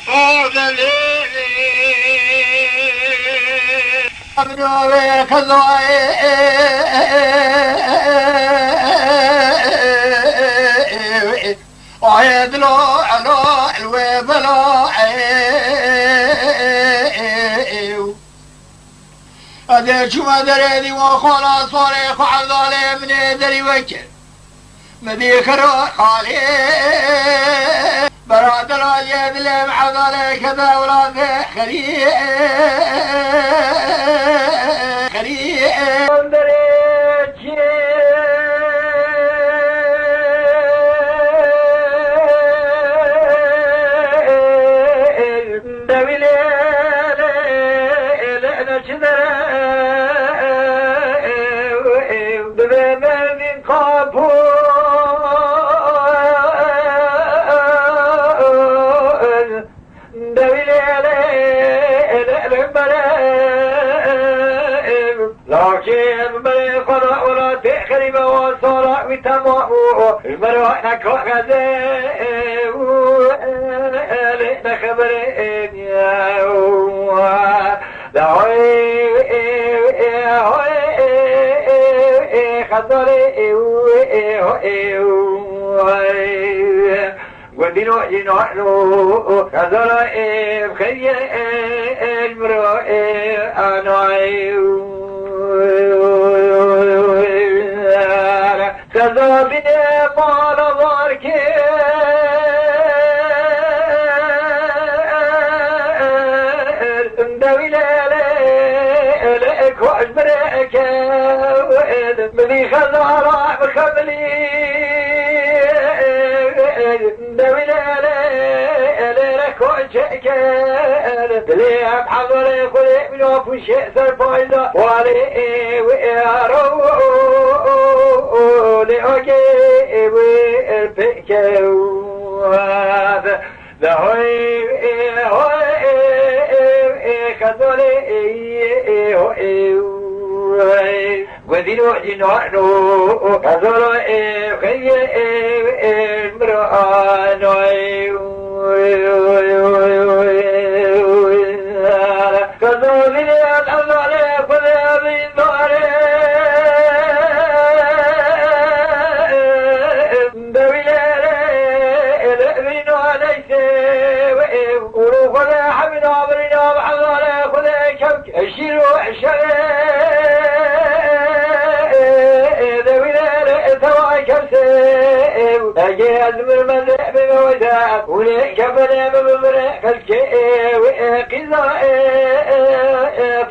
هذا ليلي أبنوي كذوي ويدلو على الوبلا هذا شو ما دري وخلاص صريخ عذالي من دري وجه مديك خالي براد الوجه اللي معذالي كذا ولا خليه المروحنا كوغزي لنا خبرين يا دعوي خضري ودينو جنوحنو خضري بخير المروحي أنوعي كذا بني ما نظرك اندوي لك واجبرك مني خذارة بخبلي اندوي لك واجبرك لي بحضري خلي من وفو شيء سربايزة والي ويارو لأجي والبيك ذا هوي خذولي ودينو جنوحنو خذولي خي المرآن خذولي الأولى خذي من داري الشيرو الشغل ذوي ثواي كبسيب أجي أزمر مذهب بموزع وليك فلا بمبرع كالكيب قضاء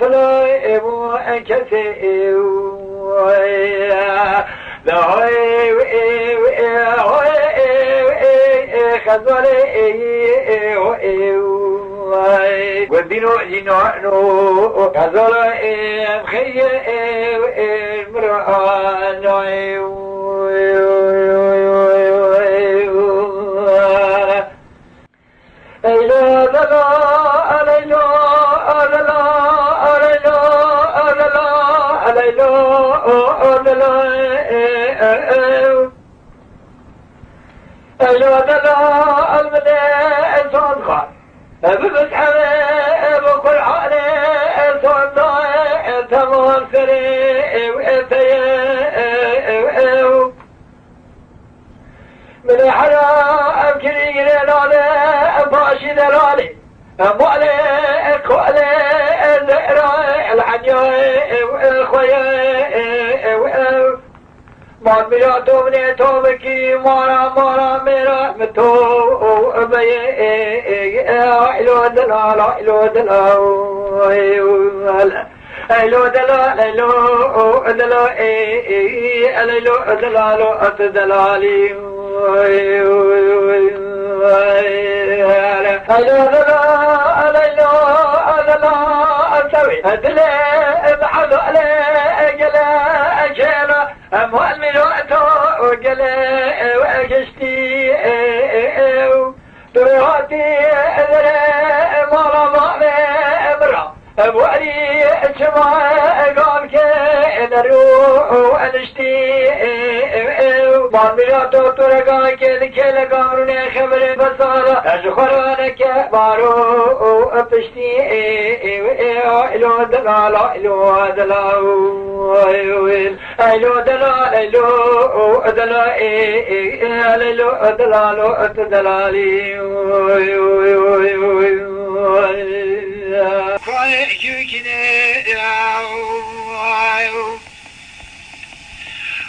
فلا مو أنكسيب ذوي خذولي ودينو جنوحنو كذولا بخي المرآن أيلا للا أليلا أللا أليلا أللا أليلا أللا أيلا للا المدى صدقا بفتح بكل حالي صدق تمام سري وإنتي من حرام كريم لالي باشي دلالي مالي كوالي الزهراء الحنياء والخياء ما ميرا تومني تومكي مارا ميرا متو بي إلو دلال إلو دلال إلو دلال إلو دلال إلو دلال أتدلالي إلو دلال إلو أتوي أدلي بعد علي جلا أجلا أموال من وقته وقلي وقشتي برهاتي أذري مالا مامي برا أبوالي شما قال كي نروح ونشتي ما آمیرا تو ترگان که دکل کامرونه خبر بسالا از خورانه که بارو پشتی ایلو دلالا ایلو دلاو ایلو دلال ایلو دلال ایلو دلالو دلالی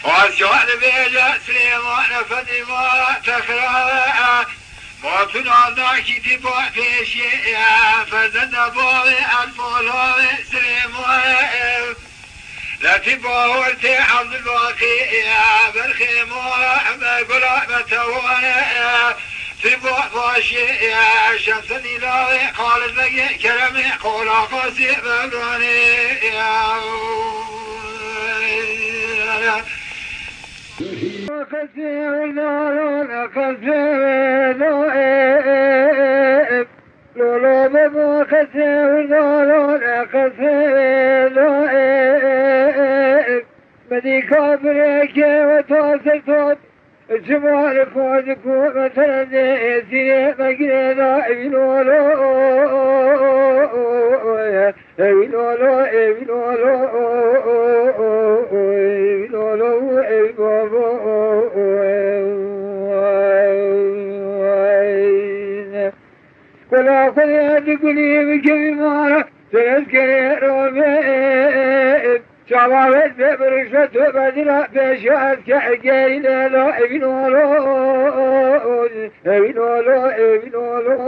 واسجعل بيجا سليمان فدما تخرا ما تناداك تبع فيشي فزد بوضي المولوي سليمان لا تبع ورتي عبد الباقي بالخيمة بقرابة وانا تبع فاشي شمس الإلهي قال لقي كرمي قول قاسي بلوني بدي كابرك وتواصل الجمال فوزك ومثلا سيني مقرنا ابنولو ابنولو ابنولو ابنولو ولا قد تقولي بكبي مارا تذكري رومي شعبات ببرشة بدنا بشهد كحكاين لا ابنولو ابنولو ابنولو ابنولو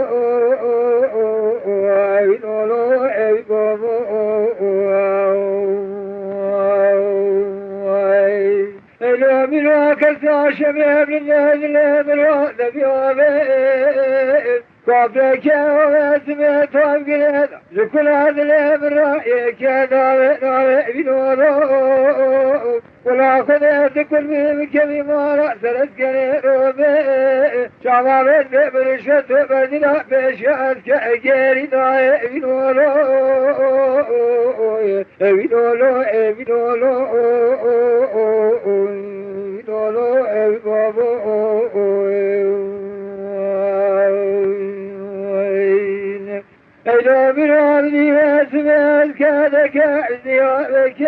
ابنولو منو كسا شباب لله منو نبي قابلك واسمه طابقنا لكل هذا الامر رايك يا ناوي بنورو ولا خذت كل من كلمه راس الاسكر روبي شعبان برشت بدنا بشهد كاجري ناوي بنورو بنورو بنورو أيلو من عرضي واسمال كادك عزيابك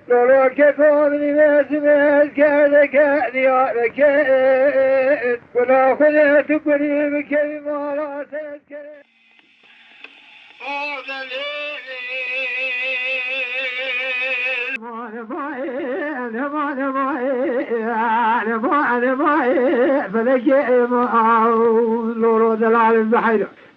لولاك قومني واسمال كادك عزيابك ولا خذت قريبك بمارات أذكر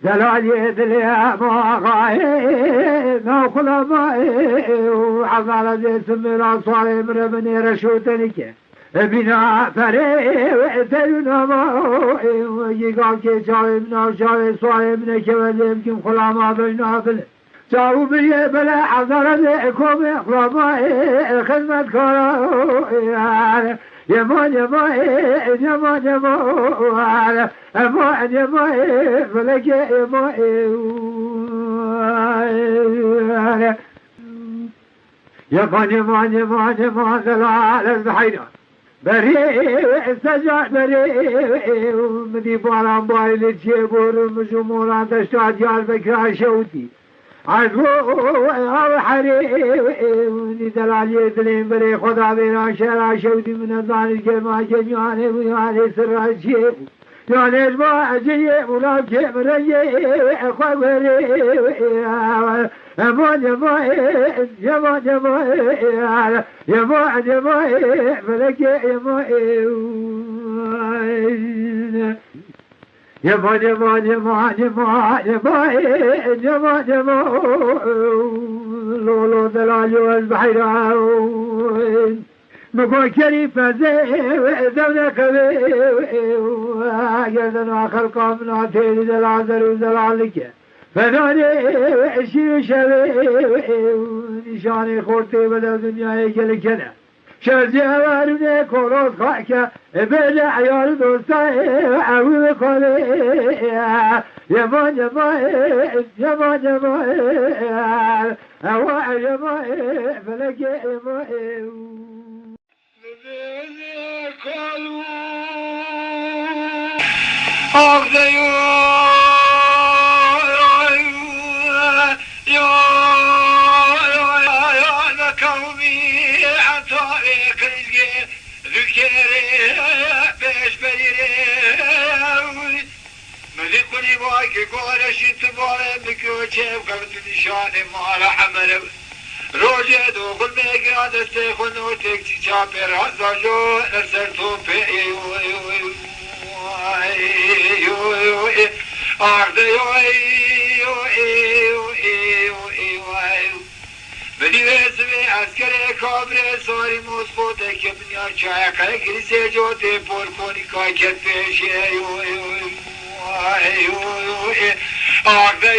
دلال يدلي ما غايب ناخذ ماي وعقال جسم الأصوار من بني رشوتنك بنا فري وعتلنا ماي ويقال كي شاوي من شاوي صاوي من كبد يمكن خلاما بينا بل شاو بي بلا عذر لكم اخلاما خدمة كارا يمان يمان يمان يمان أمان يمان فلك يمان يمان يمان يمان يمان دلال البحيرة بريء سجع بريء مدي باران باي للشيبور مجموران تشتاد يال بكرا شوتي عزو او حريم دلال يدلين بري خدا بينا شرع شودي من الظان الجماع جميعاني ويعني سر الشيب يعني اسمع جيه ملاكي مريه اخوة بري امان يمان يمان يمان يمان يمان فلكي يمان يمان يمان يمان يمان يمان يمان لولو دلالو البحيران مقول كريفة زي دولة كبير يدنا خلقا من عتيل دلعذر ودلعلك فداني عشي شبي نشاني خورتي بدا دنياي كالكنا شرزي أمانوني كوروس خاكا بين عيال دوستاي عوي بخولي يمان يمان يمان يمان أواعي يمان فلكي يمان روجه دوغل میگرد استخون و تکچی چاپر هزاجو نرسل توپی آرده بدی ویسوی اسکر کابره ساری موسبوده که بنیا چای که گریزه جوته پر کنی که کت پیشی آرده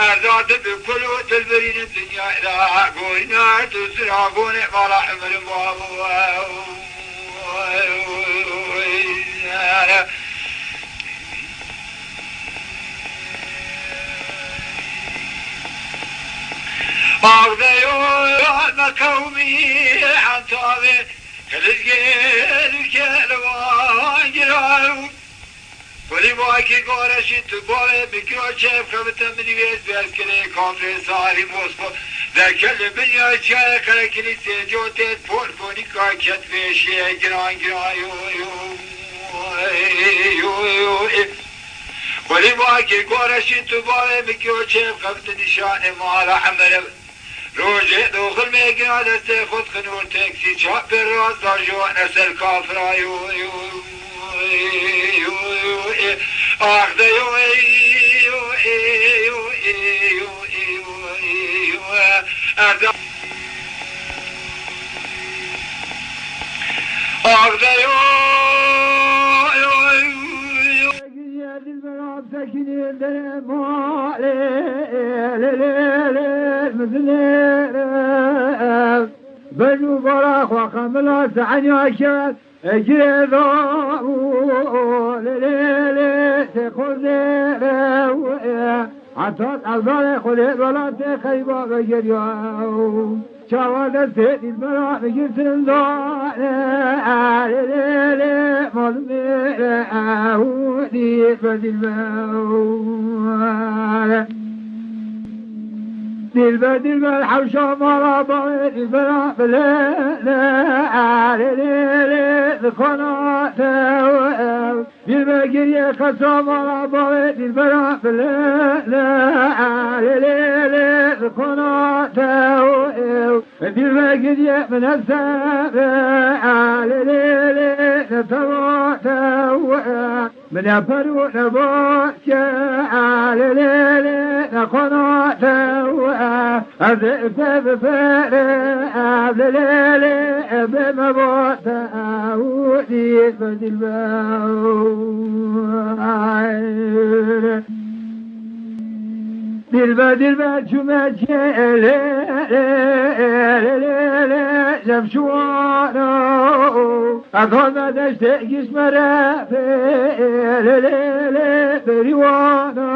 ازاد بكل تلبرين الدنيا إلى قوينا تسرعون ولا حمل بابو أغذيوا مكومي حتى كالسجيل كالوان جراو ولی با کی گارشی تو باله بکرا چه فهمتم دیویز بیاس کنه کامل سالی موسکو در کل بنیا چه کره کلیسه جوته پر کنی کاکت بیشی گران ولی با کی گارشی تو باله بکرا چه فهمت نشان مالا حمله روزه داخل میگه دست خود خنور تکسی چاپ راست داجو نسل کافرای آخده بنو براخ وخملا سعني عشان اجري عطات الظالي خليل ولا تخيبا بجريا شواد سيد المرا بجرس الظالي مضمي أهودي بدل دل حوشة مرا بعيد البلا بلا القناة بالبقية خسا مرا بعيد البلا بلا القناة بالبقية من السابع نتوات من أبرو نبوت القناة أذئب بفرع بليلي بمبوت أودي بدل دل شمال جمشوانو أخذ دشتقش مرافي بريوانو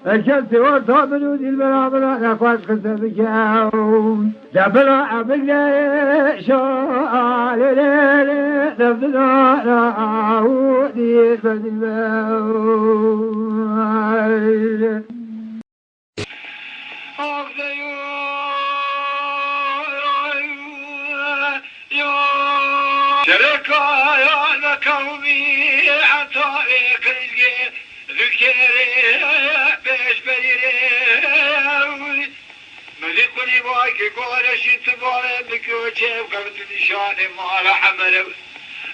الشمس والطابل دي البلا نقاش خسر بكاون دبلا أبقنا شوال نفذنا نعودي بدل كومي حتى كريجي ذكري بيش بريري ملكني باكي قولشي تبالي بكوشي وقبت نشان مالا حمل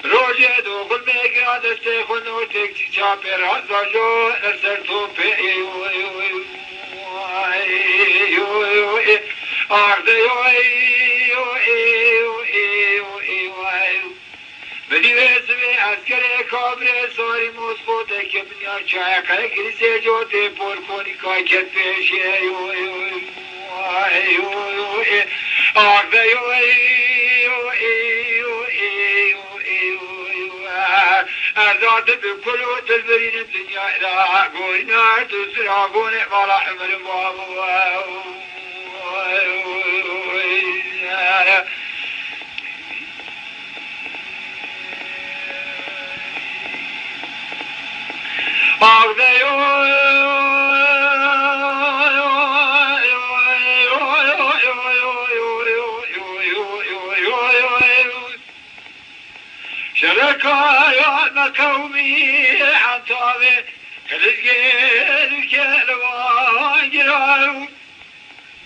روجه دوغل ميقا دستي خنو تكتي چاپر هزاجو نرسل توپي بدی ویسوی اسکر کابره ساری موسبوده که بنیا چای که گریزه جوته پر کنی که کت پیشی آخده ازاد بکل تلبرین الدنیا الى قوینا تسرعون ولا حمل بابو شركايا قومي عطاوي رزقي كلوان جراو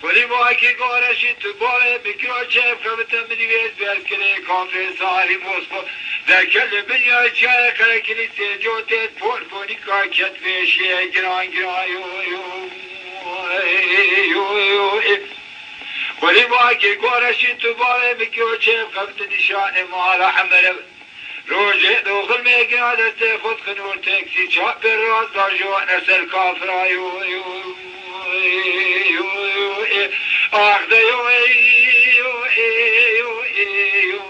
ولي باكي قارشي تبالي بكرا شاف خبتا مني بيت بأسكري كافي صاري موسفو ذاكل بنيا شاي خلقني سيجوتت فول فوني كاكت فيشي جران جران يو يو يو يو ولي باكي قارشي تبالي بكرا شاف خبتا نشاني مالا حمل روجه داخل میگه دست خود خنور تاکسی چاپ بر راز دارجوان اصل کافرا یو یو یو یو آخده یو یو یو یو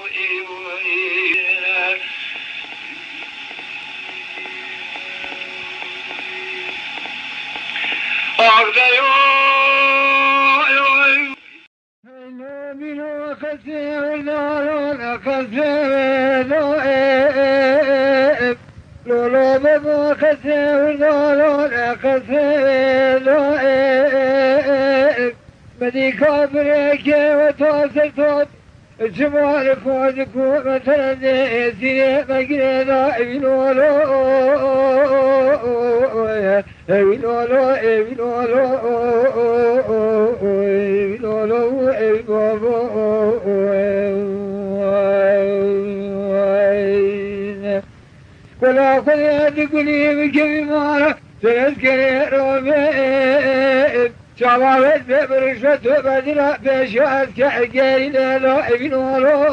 آخده یو بینو خسیر دارون خسیر دائم لولو ببا خسیر دارون خسیر دائم بدی کافره که و تاسر تاد جمال خود کو مثلا زیر مگره دائم لولو لولو ولا خذ تقولي بكم مارا تذكري رومين شبابت ببرشة بدلا بشهد كعقاري لا ابن ولو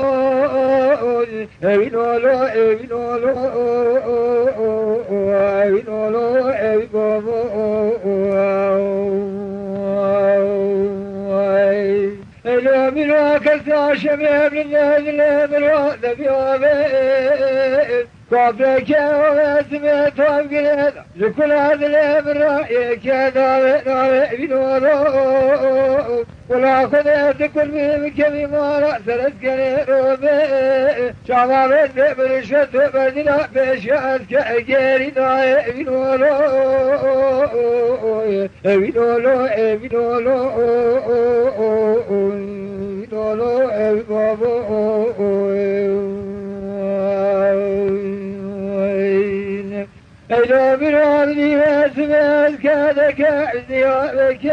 ابن ولو ابن ولو ابن ولو ابن ولو من وكسا شباب لله من وقت في وبين قبلك واسمه طبقنا لكل هذا الامر رايك يا دار ابن ولو ولا خذت كل منك بما راس الاسكن روبي شباب برشة بدنا بشهد كعقاري دار ابن ولو ابن ولو ابن ولو ابن ولو أيضا من عبدي واسمه كذاك عزيابك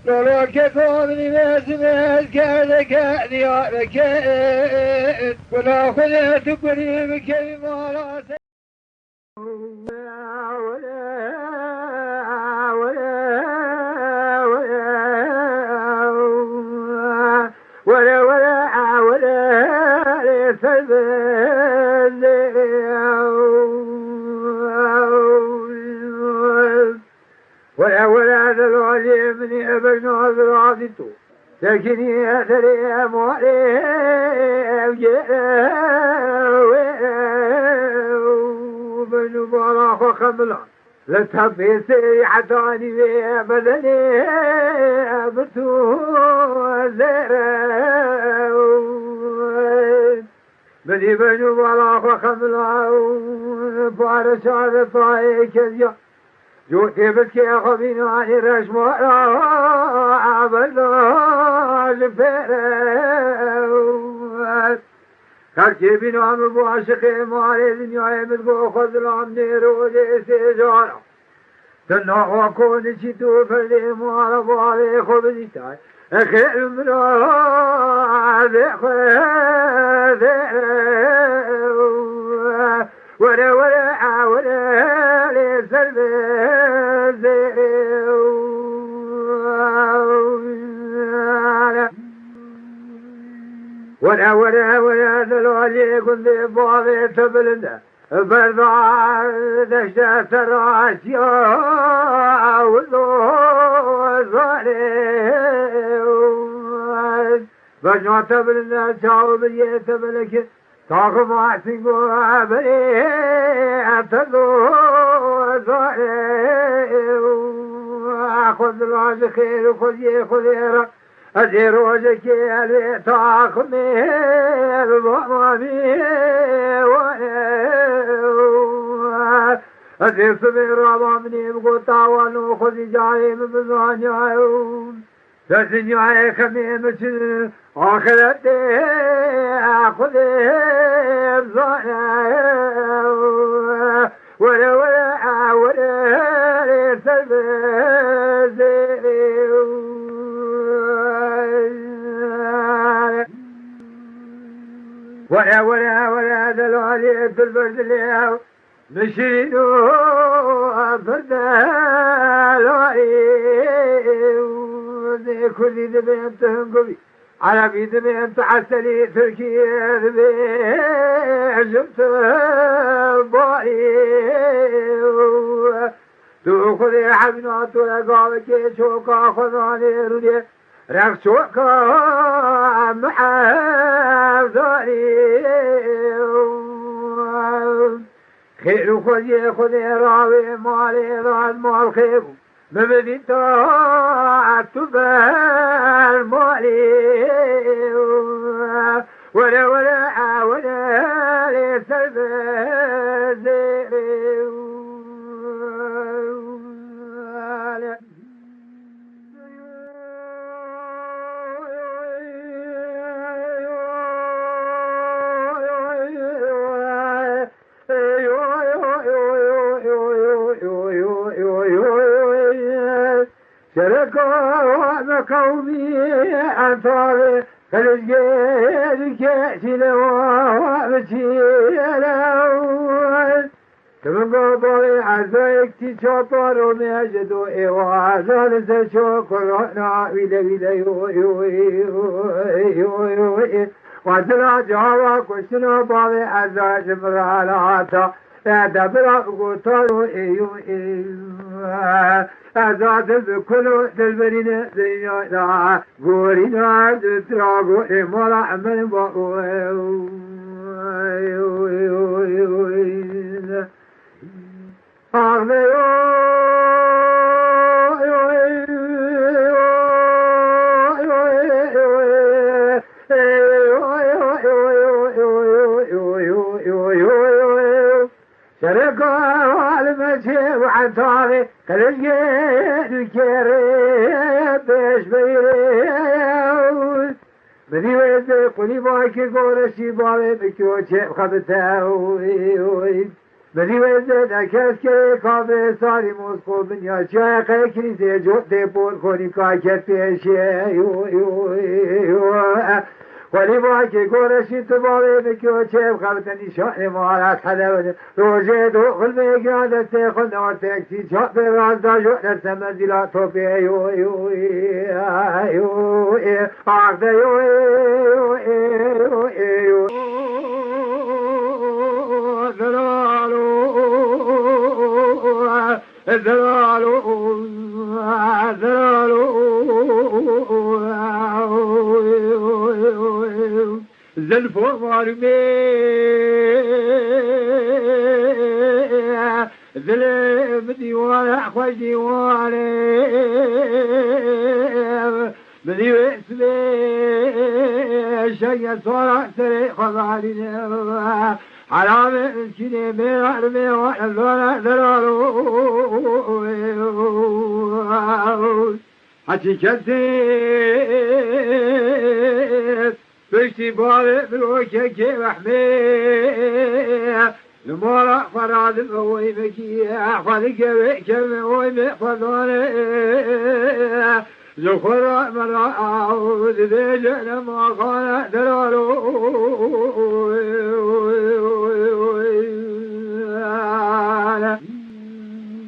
لولاك قومني واسمه كذاك عزيابك ولا خذت قريبك بما راسك ولا ذلولي مني ابن عذر عذتو لكني اثري اموالي وبن براخ وخملا لتحبي سيري حتى اني بدني ابتو بدي بن براخ وخملا بارش على طاي كذا جوتي بكي خبين عن الرجم عبدالله فيرت كركي بين عم البواشقي مالي دنيا يمدقو خذ العمني رولي سيجارة تنوع وكون شتو فردي مالا بالي خبني تاي خير من ولا ولا ولا لسلب ولا ولا ولا ذلولي كنت بوضي تبلد برضا دشتا سراسيا والله بجمع تبلد شاو بيه تبلك تاخم عسين قوابري أتدو خذ الراج خير خذ خذير أجي روجك اللي تاخذني الضمامي أجي صبر ضمني بقطع ونخذ جايم بزانيايون تسنياي خميم شن آخرتي أخذي بزانيايون ولا ولا ولا سلبي ولا دلالي في البرد اليوم مشينو فردالي كل ذبين تنقبي عربي ذبين تعسلي تركيا ذبين جبت الباري تأخذي حبنات ولقاوك شوكا خذاني رودي رخشوكا محافظاني خير خذي راوي مالي ضاد مال خير مبدي تبال مالي ولا ليس شركوا قومي أنطاري فالجيل كأسنا ومشينا كمن قبل عزيك تشطر ومجدوا إيوازا نسشو كلنا ويدا يوي وزنا جاوا كشنا بالي عزاج مرالاتا دبرا قطروا إيوي أزاد بكل دلبرين زينا قولنا تراغو إمالا من بقوة شرقوا المشي وعنطاري كالجيد الكريم بيش بيريوز بدي ويزي قولي باكي قولشي بالي بكيوشي خبتاوي بدي ويزي دكسكي كابي ساري موسكو بنيا شاقي كنيسي جو ديبول كوني كاكت بيشي ولی با که گورشی تو باقی بکیو چه بخبتنی شاعر مهارت حدود روژه دو قلبه گران دسته خود نوار تکسی چاپ رازدا جو نرسم منزیلا توپی آخده زلفو ظالمي ظلم ديوان أخوش ديواني بدي اسمي شيء صار سري خضالي حرام مسكيني ميرمي وحلونا ذرارو حتي كنتي بشتي باري بلوكي وحمي المورا فراد الهوي مكي أحفظك بكم هوي مقفضاني زخرا مرا أعوذ بجنة ما خانا دلالو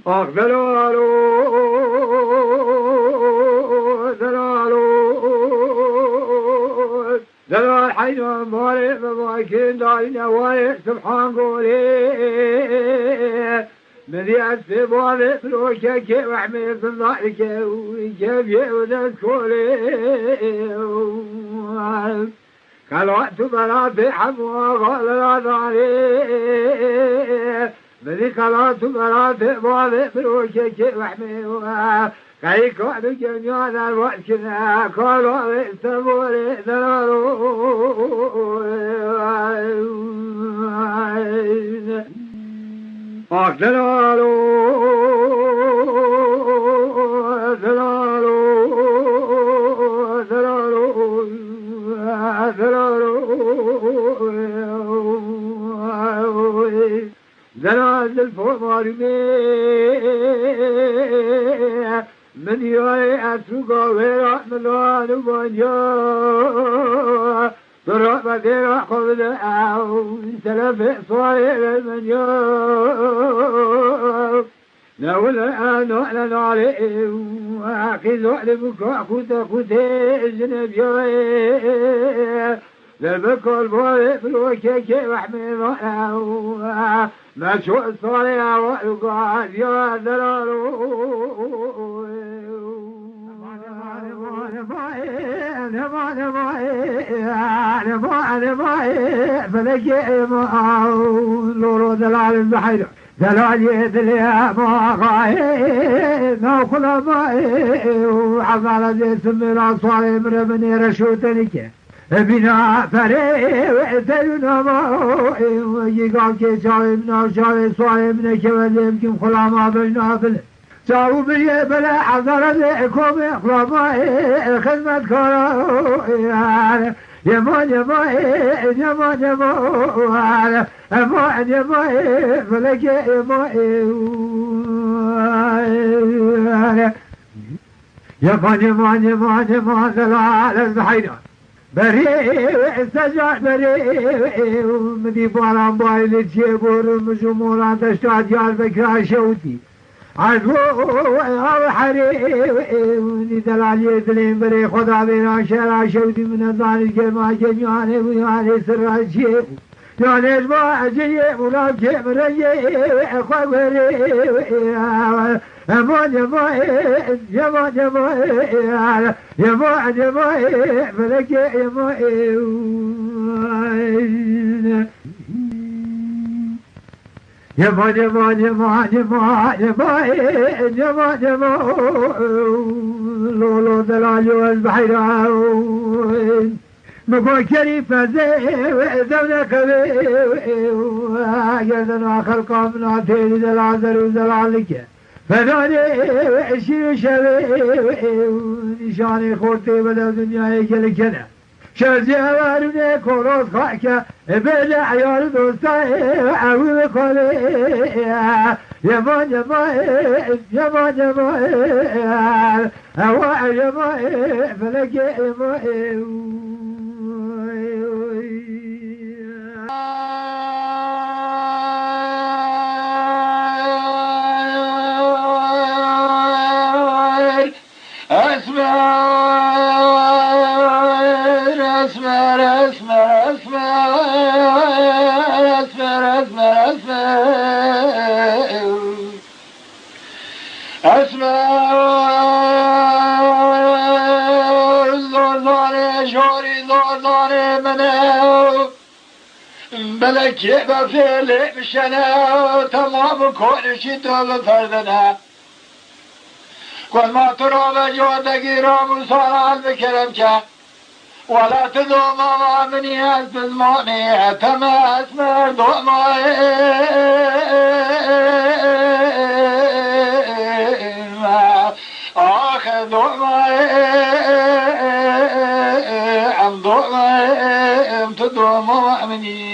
أخبرالو دلال حين مالي بضاكين دارين واري سبحان قولي مذي أسفبالي بلوكك وحمي صدائك وكيف يؤذى كولي كالوقت بلا في حموى غال الأضالي بدي قلات وقلات بعض بروشك وحميوها كي كون جميعنا الوقتنا كلوا السبور زلال الفمار من يوي أسوقا ويرا ملوان وبانجا ضرب ديرا قبل أو سلف صاير المنجا نولا نولا عليه وأخذ علمك كنت الجنب يوي لبكل بوري بلوكيك وحمي ما شو الصالح وقعد يا ذلالو فلكي لورو دلال البحر دلال يدلي ما غايب ناخذ ماي وحمال زي سمي الأصوار من بني رشوتنك بنا فري وعتلنا ما يقال كي شايبنا شايب صايبنا كمان يمكن خلا ما بينا بل شاو بلي بلا حضر لكم إخلاما خدمة كارا يمان يمان يمان يمان يمان يمان فلك يمان يمان يمان يمان يمان دلال البحيرة بريء سجع بريء مدي باران بايل تشيبور مجمورا تشتاد يال بكرا شوتي عدو او حريء دلال يدلين بري خدا بينا شرا شوتي من الضال الجماع جميعني ويعني سرع شيء يعني اجماع جيب ولا جيب رجيب اخوة بريء يمان يمان يمان يمان يمان يمان فلك يمان يمان يمان يمان يمان يمان يمان يمان لولو دلال والبحر مفكري فزي وذونا كبير يدنا خلقا من عتيل دلال وزلالك فناني وعشي شبي نشاني خورتي بلا دنياي كالكنا شرزي اواروني كوروس خاكا بلا عيال دوستاي عوي بقولي يمان يمان يمان يمان هوا يمان فلك يمان بلكي بفيلي بشنا تمام كل شي طول فردنا كل ما ترى بجودك رام صار بكرمك ولا تدوم ما مني أسمعني تما أسمر دوما آخر دوما عم دوما تدوم مني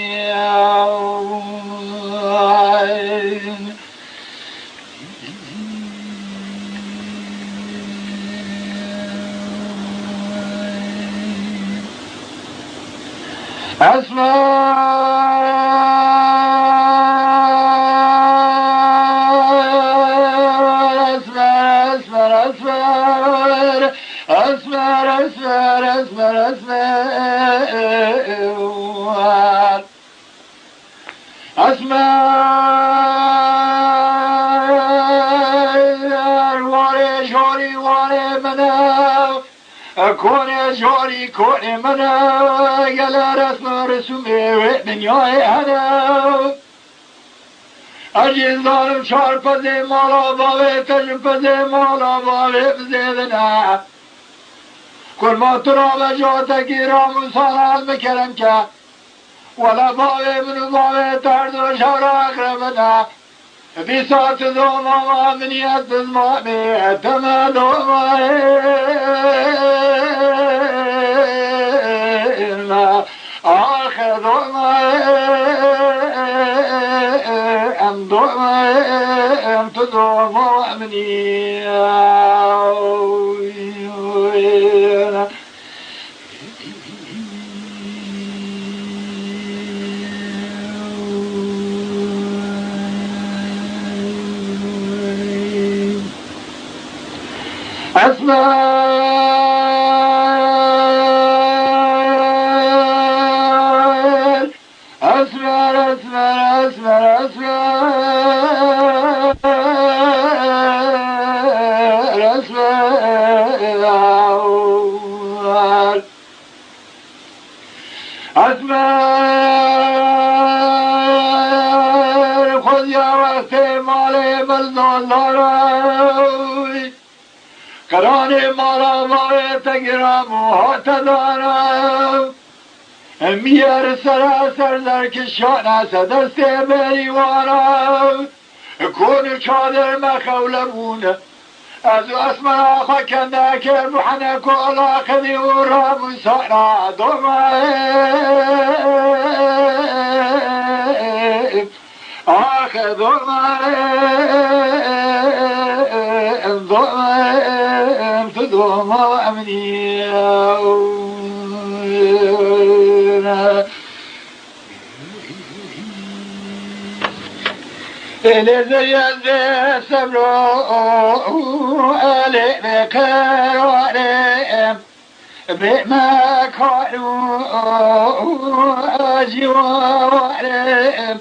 كوني جوري كوني منا يلا رسم رسمي من يوي أنا اجین ظالم چار پزی مالا باوی تجم پزی مالا باوی بزیدنه کل ما تو را به جاتکی را مسانات بکرم که ولا باوی منو باوی ترد و شورا اقربنه بی ساعت دوما ما منیت بزمامی اتما دوما آخر دوما ام دوما ام تو دوما منی أسمر أسمر أسمر أسمر أسمر أسمر أسمر خذ يا وقت مالي بلدان کرانه مارا ماره تگرام و هات دارم میار سراسر در کشان است دست بریوارم کون چادر مخولمون از اسمر آخا کنده که محنک و علاقه و راموسانا دومه آخه دومه تدوما أمني إلي زياد سبرو ألي بكراري بما كانوا أجواري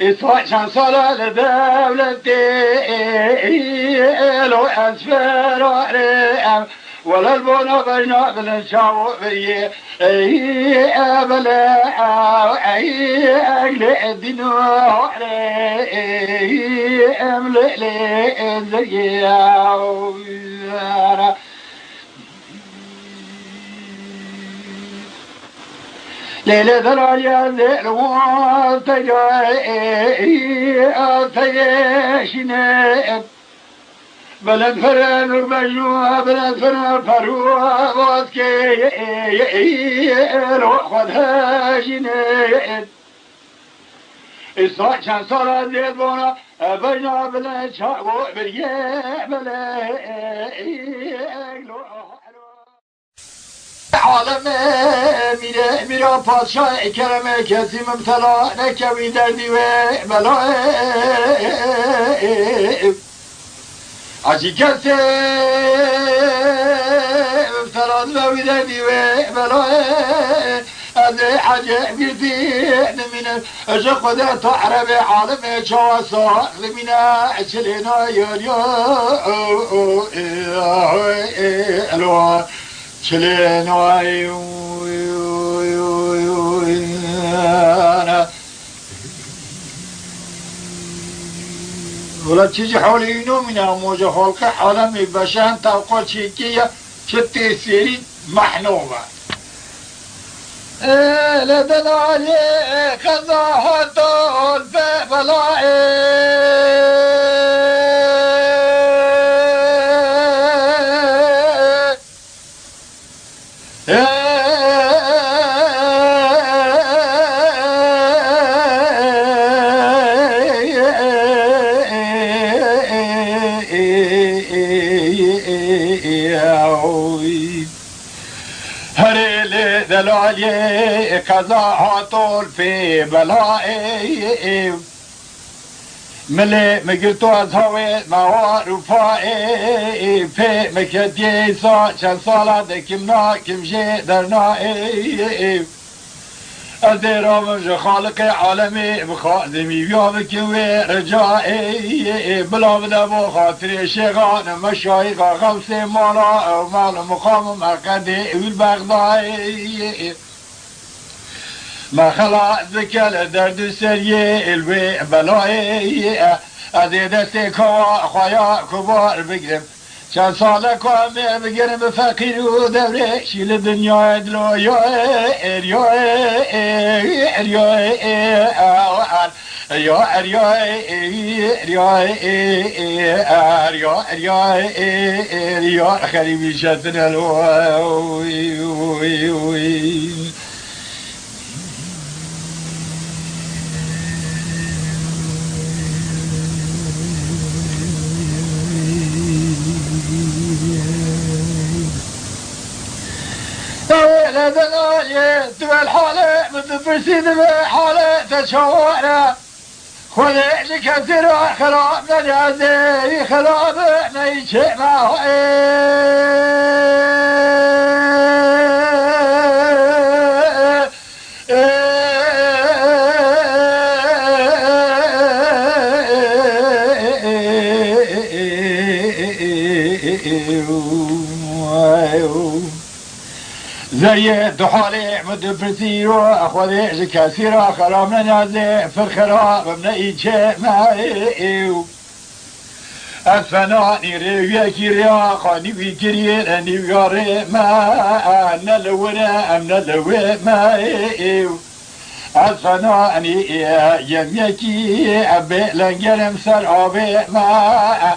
إصلاحاً صلاة دولتي لو أسفر عليهم ولا البنا بجنا بالشعوبية بلا أجل الدين عليهم للزيارة ليلة الرجال ذلوان تجاشنا بلد فرن وبجنوها بلد فرن فروها واسكي روح خدها جنين إصلاحاً صلاة ديبونا بجنا بلد شاقو بريه بلد عالم میره پادشاه کرمه کسی مبتلا نکوی دردی و بلاه عجی کسی مبتلا نکوی دردی و بلاه از حاجه بیرتی نمینه اجا خدا تا عرب عالم چواسا نمینه چلینا الوا چلین وای ولا چیزی حولی اینو منه موجه خلق عالمی بشن توقع چیکیه چه تیسیری محنوبه لدلالی خضاحت الفبلائی دلالي قضاء طول في بلائي ملي مقلتو أزهوي موار وفائي في مكدي شان صالة كمنا كمشي درنائي أديرو من خالق عالمي بخادمي بيومك ورجائي بلا بدا بو خاطري شيغان مشايخ خمسة مالا ومال مقام مرقدي والبغضائي ما خلاص ذكر درد سريه الوي بلاي ادي دستي خويا كبار بقرب چند ساله کامه بگرم فقیر و دوره شیل دنیا دلو یا اریا اریا یا اریا اریا خریبی شتن لا دنايا تبع الحالة متفرسين بحالة تشوارع خذ لك سرع خراب نجازي خراب نيشي معه زي دحالي مدبرتي وأخوذي كثيرا خرام نازي في الخراب من إيجي معيو أفناني ريوكي رياقاني بكريل أني بياري ما نلونا أم نلوي معيو أفناني يميكي أبي لنجرم سر أبي ما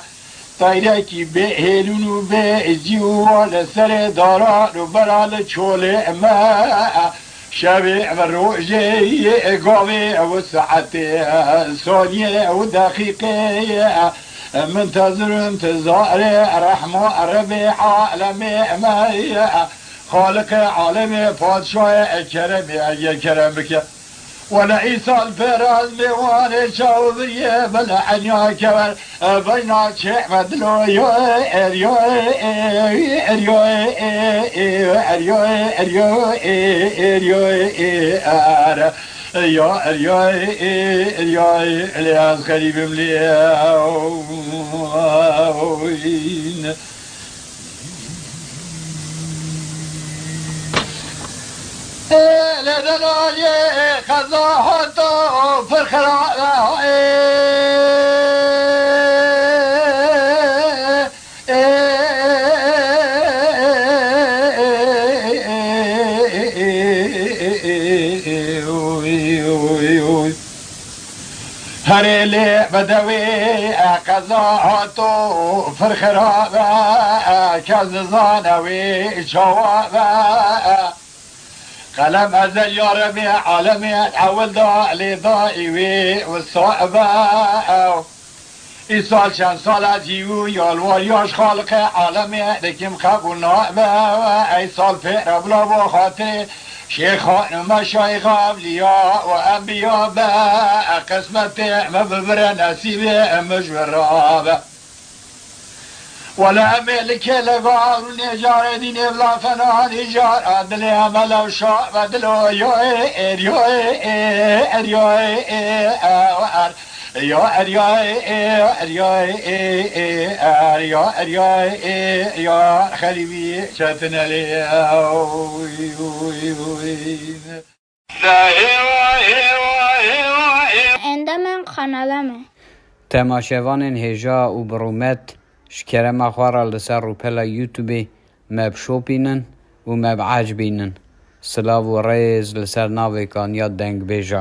طيركي بهلون وبزيو لسر داران وبرال شولي ما شبع الروجي قوي وساعتي ثانية ودقيقة منتظر انتظار رحمة ربي عالمي ما خالق عالمي بادشاة كرمي يا كرمك ولا عيسى الفراز بوان الشاوذية بلا عنيا كبر بينا شيء مدلو يو اريو اريو اريو اريو اريو ار يا اريو اريو الياس خليب ملياوين لدناي خزاحته في الخراء هريلي بدوي خزاحته في الخراء كززانوي شوابا قلم أزل يا ربي عالمي عول ضالي ضائوي والصعبة إيصال شان صلاتيو يا الوالياش خالق عالمي لكم خبو نائبة إيصال في ربلا بخاطري شيخان ومشايخ أولياء وأنبياء قسمتي مببر نسيبي مجبرابة ولا ملك لقار نجار دين بلا فنا نجار عدل عمل وشاء بدلو يو اريو اريو يو اريو اريو اريو اريو يا خليبي شاتنا لي عندما خانالمه تماشاوان هجا و برومت شکر مخوار لسر رو پلا یوتیوبی مب شوپینن و مب عجبینن سلاو و ریز لسر ناوی کان یا دنگ بیجا